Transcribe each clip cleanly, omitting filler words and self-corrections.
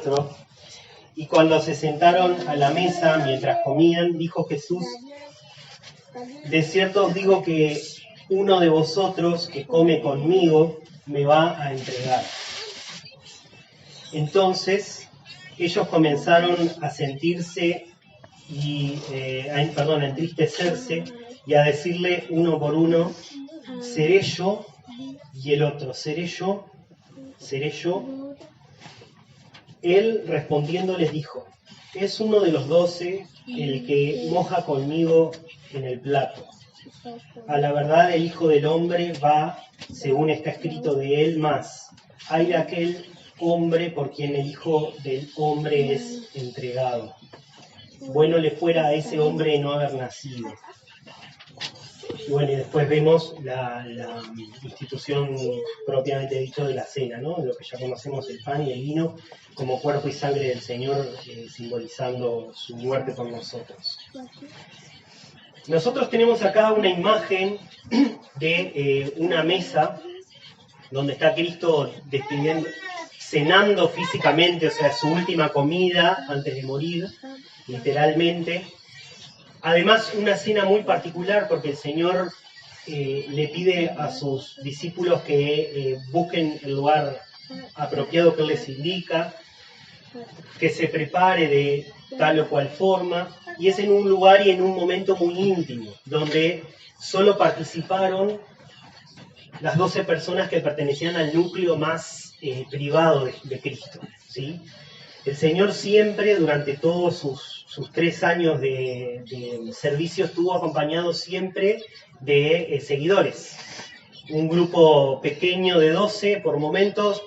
maestro. Y cuando se sentaron a la mesa, mientras comían, dijo Jesús: de cierto os digo que uno de vosotros que come conmigo me va a entregar. Entonces ellos comenzaron a sentirse a entristecerse y a decirle uno por uno: ¿seré yo? Y el otro: ¿seré yo? ¿Seré yo? Él respondiendo les dijo: es uno de los 12 el que moja conmigo en el plato. A la verdad el Hijo del Hombre va, según está escrito de él, más hay de aquel hombre por quien el Hijo del Hombre es entregado. Bueno le fuera a ese hombre no haber nacido. Y bueno, y después vemos la institución propiamente dicho de la cena, ¿no? Lo que ya conocemos, el pan y el vino, como cuerpo y sangre del Señor, simbolizando su muerte por nosotros. Nosotros tenemos acá una imagen de una mesa donde está Cristo cenando físicamente, o sea, su última comida antes de morir, literalmente. Además, una cena muy particular porque el Señor le pide a sus discípulos que busquen el lugar apropiado que Él les indica, que se prepare de tal o cual forma, y es en un lugar y en un momento muy íntimo, donde solo participaron las 12 personas que pertenecían al núcleo más privado de Cristo, ¿sí? El Señor siempre, durante todos sus 3 años de servicio, estuvo acompañado siempre de seguidores. Un grupo pequeño de 12 por momentos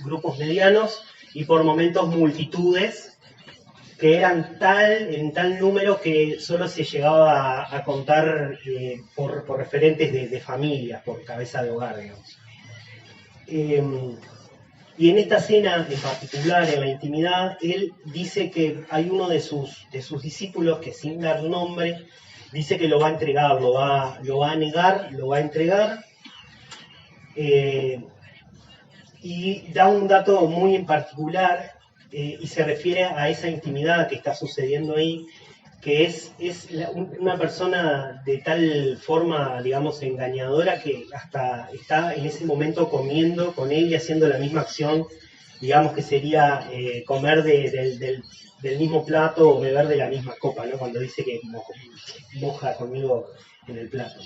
grupos medianos y por momentos multitudes que eran en tal número que solo se llegaba a contar por referentes de familias, por cabeza de hogar, digamos. Y en esta cena en particular, en la intimidad, él dice que hay uno de sus discípulos que, sin dar nombre, dice que lo va a entregar, lo va a negar, lo va a entregar. Y da un dato muy en particular y se refiere a esa intimidad que está sucediendo ahí, que es una persona de tal forma, digamos, engañadora, que hasta está en ese momento comiendo con él y haciendo la misma acción, digamos que sería comer del mismo plato o beber de la misma copa, ¿no? Cuando dice que moja conmigo en el plato.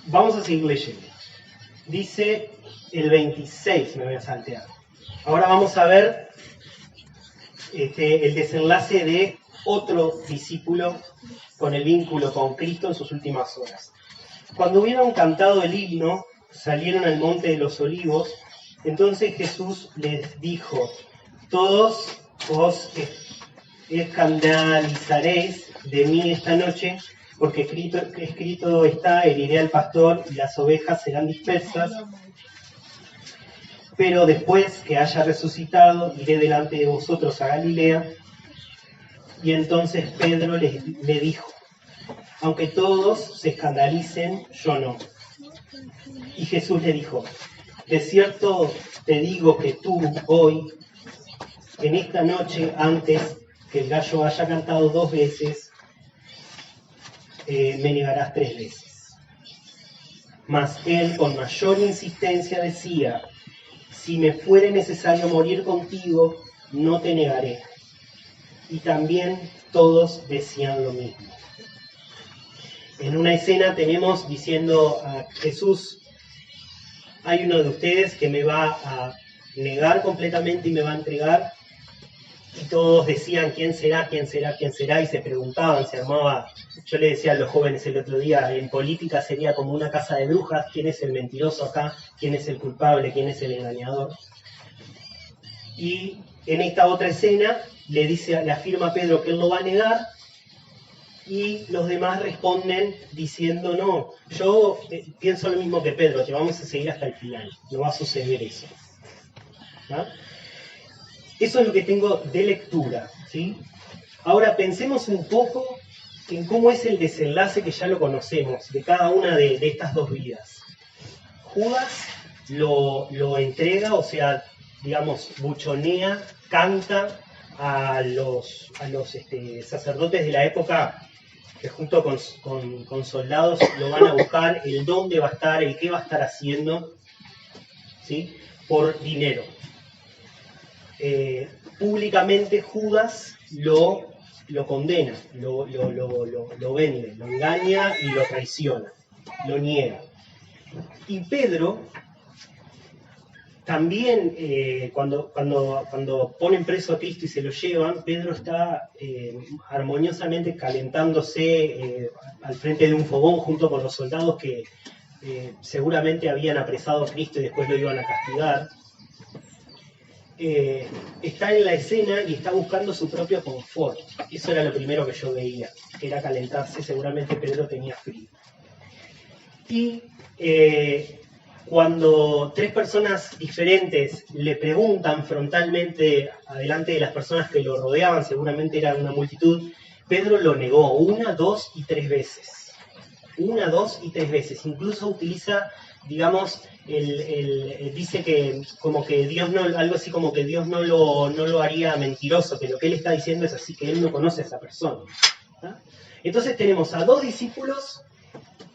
Vamos a seguir leyendo. Dice el 26, me voy a saltear. Ahora vamos a ver el desenlace de otro discípulo con el vínculo con Cristo en sus últimas horas. Cuando hubieron cantado el himno, salieron al monte de los olivos. Entonces Jesús les dijo: todos os escandalizaréis de mí esta noche, porque escrito está: heriré al pastor y las ovejas serán dispersas. Pero después que haya resucitado, iré delante de vosotros a Galilea. Y entonces Pedro le dijo: aunque todos se escandalicen, yo no. Y Jesús le dijo: de cierto te digo que tú hoy, en esta noche, antes que el gallo haya cantado 2 veces, me negarás 3 veces. Mas él con mayor insistencia decía: si me fuere necesario morir contigo, no te negaré. Y también todos decían lo mismo. En una escena tenemos diciendo a Jesús: hay uno de ustedes que me va a negar completamente y me va a entregar. Y todos decían: ¿quién será? ¿quién será? ¿quién será? Y se preguntaban, se armaba. Yo le decía a los jóvenes el otro día, en política sería como una casa de brujas: ¿quién es el mentiroso acá? ¿Quién es el culpable? ¿Quién es el engañador? Y en esta otra escena le afirma a Pedro que él lo va a negar, y los demás responden diciendo: no, yo pienso lo mismo que Pedro, te vamos a seguir hasta el final, no va a suceder eso. ¿Ah? Eso es lo que tengo de lectura, ¿sí? Ahora pensemos un poco en cómo es el desenlace, que ya lo conocemos, de cada una de estas 2 vidas. Judas lo entrega, o sea, digamos, buchonea, canta a los sacerdotes de la época, que junto con soldados lo van a buscar, el dónde va a estar, el qué va a estar haciendo, ¿sí? Por dinero. Públicamente Judas lo condena, lo vende, lo engaña y lo traiciona, lo niega. Y Pedro también, cuando ponen preso a Cristo y se lo llevan, Pedro está armoniosamente calentándose al frente de un fogón junto con los soldados que seguramente habían apresado a Cristo y después lo iban a castigar. Está en la escena y está buscando su propio confort. Eso era lo primero que yo veía, que era calentarse. Seguramente Pedro tenía frío. Y cuando tres personas diferentes le preguntan frontalmente adelante de las personas que lo rodeaban, seguramente era una multitud, Pedro lo negó 1, 2 y 3 veces. 1, 2 y 3 veces. Incluso utiliza, digamos, dice que como que Dios no, algo así como que Dios no lo haría mentiroso, que lo que él está diciendo es así, que él no conoce a esa persona. ¿Ah? Entonces tenemos a 2 discípulos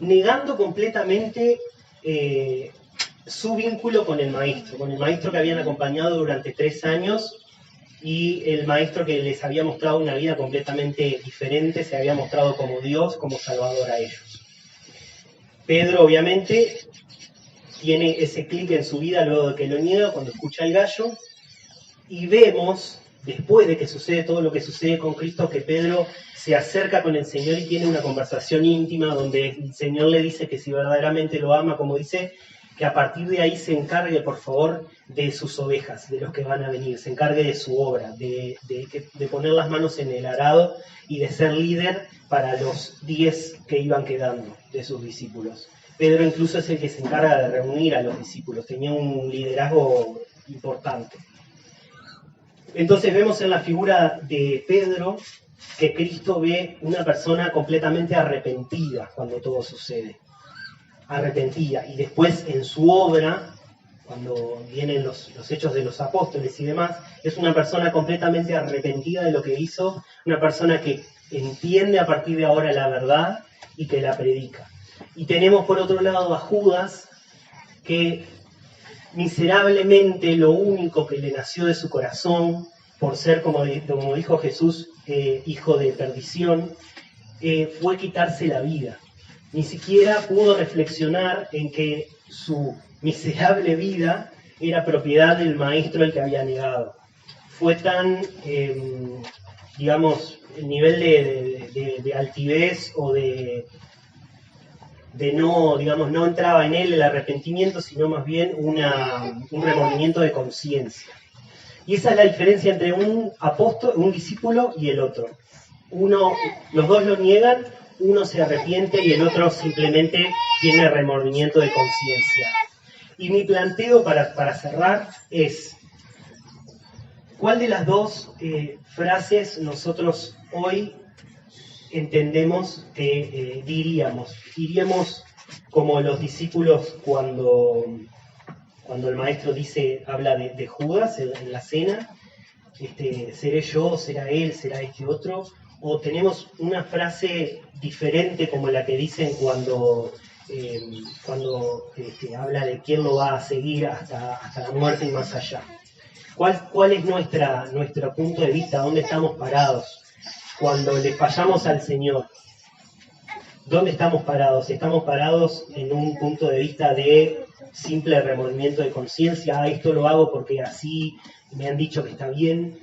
negando completamente su vínculo con el maestro que habían acompañado durante 3 años, y el maestro que les había mostrado una vida completamente diferente, se había mostrado como Dios, como Salvador a ellos. Pedro obviamente tiene ese clic en su vida luego de que lo niega, cuando escucha el gallo, y vemos, después de que sucede todo lo que sucede con Cristo, que Pedro se acerca con el Señor y tiene una conversación íntima donde el Señor le dice que si verdaderamente lo ama, como dice, que a partir de ahí se encargue, por favor, de sus ovejas, de los que van a venir, se encargue de su obra, de poner las manos en el arado y de ser líder para los 10 que iban quedando de sus discípulos. Pedro incluso es el que se encarga de reunir a los discípulos, tenía un liderazgo importante. Entonces vemos en la figura de Pedro que Cristo ve una persona completamente arrepentida cuando todo sucede. Arrepentida. Y después en su obra, cuando vienen los hechos de los apóstoles y demás, es una persona completamente arrepentida de lo que hizo, una persona que entiende a partir de ahora la verdad y que la predica. Y tenemos por otro lado a Judas, que miserablemente lo único que le nació de su corazón, por ser, como dijo Jesús, hijo de perdición, fue quitarse la vida. Ni siquiera pudo reflexionar en que su miserable vida era propiedad del maestro al que había negado. Fue tan, digamos, el nivel de altivez o de no, digamos, no entraba en él el arrepentimiento, sino más bien un remordimiento de conciencia. Y esa es la diferencia entre un apóstol, un discípulo y el otro. Los dos lo niegan, uno se arrepiente y el otro simplemente tiene remordimiento de conciencia. Y mi planteo para cerrar es, ¿cuál de las dos frases nosotros hoy entendemos que diríamos? ¿Iríamos como los discípulos cuando el maestro habla de Judas en la cena? ¿Seré yo, será él, será este otro? ¿O tenemos una frase diferente como la que dicen cuando habla de quién lo va a seguir hasta la muerte y más allá? ¿Cuál es nuestro punto de vista? ¿Dónde estamos parados cuando le fallamos al Señor? ¿Dónde estamos parados? ¿Estamos parados en un punto de vista de simple remordimiento de conciencia? Esto lo hago porque así me han dicho que está bien,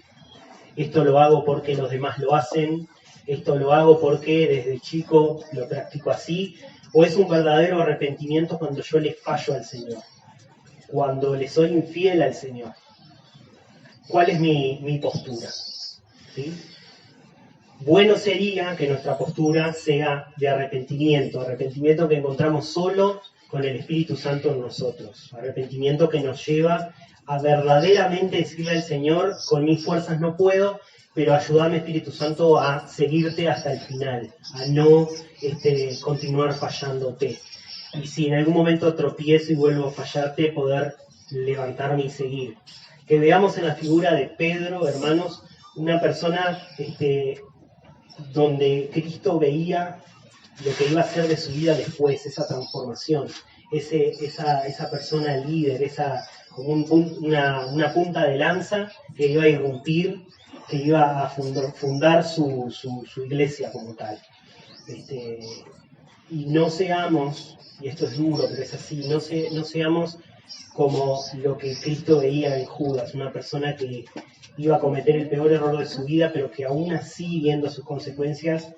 esto lo hago porque los demás lo hacen, esto lo hago porque desde chico lo practico así, o es un verdadero arrepentimiento cuando yo le fallo al Señor, cuando le soy infiel al Señor? ¿Cuál es mi postura? ¿Sí? Bueno sería que nuestra postura sea de arrepentimiento que encontramos solo con el Espíritu Santo en nosotros, arrepentimiento que nos lleva a verdaderamente decirle al Señor, con mis fuerzas no puedo, pero ayúdame, Espíritu Santo, a seguirte hasta el final, a no continuar fallándote. y si en algún momento tropiezo y vuelvo a fallarte, poder levantarme y seguir. Que veamos en la figura de Pedro, hermanos, una persona donde Cristo veía lo que iba a ser de su vida después, esa transformación, esa persona líder, como una punta de lanza que iba a irrumpir, que iba a fundar su iglesia como tal. Y no seamos, y esto es duro, pero es así, no seamos como lo que Cristo veía en Judas, una persona que iba a cometer el peor error de su vida, pero que aún así, viendo sus consecuencias,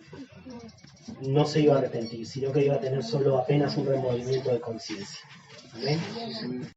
no se iba a arrepentir, sino que iba a tener solo apenas un remordimiento de conciencia. Amén.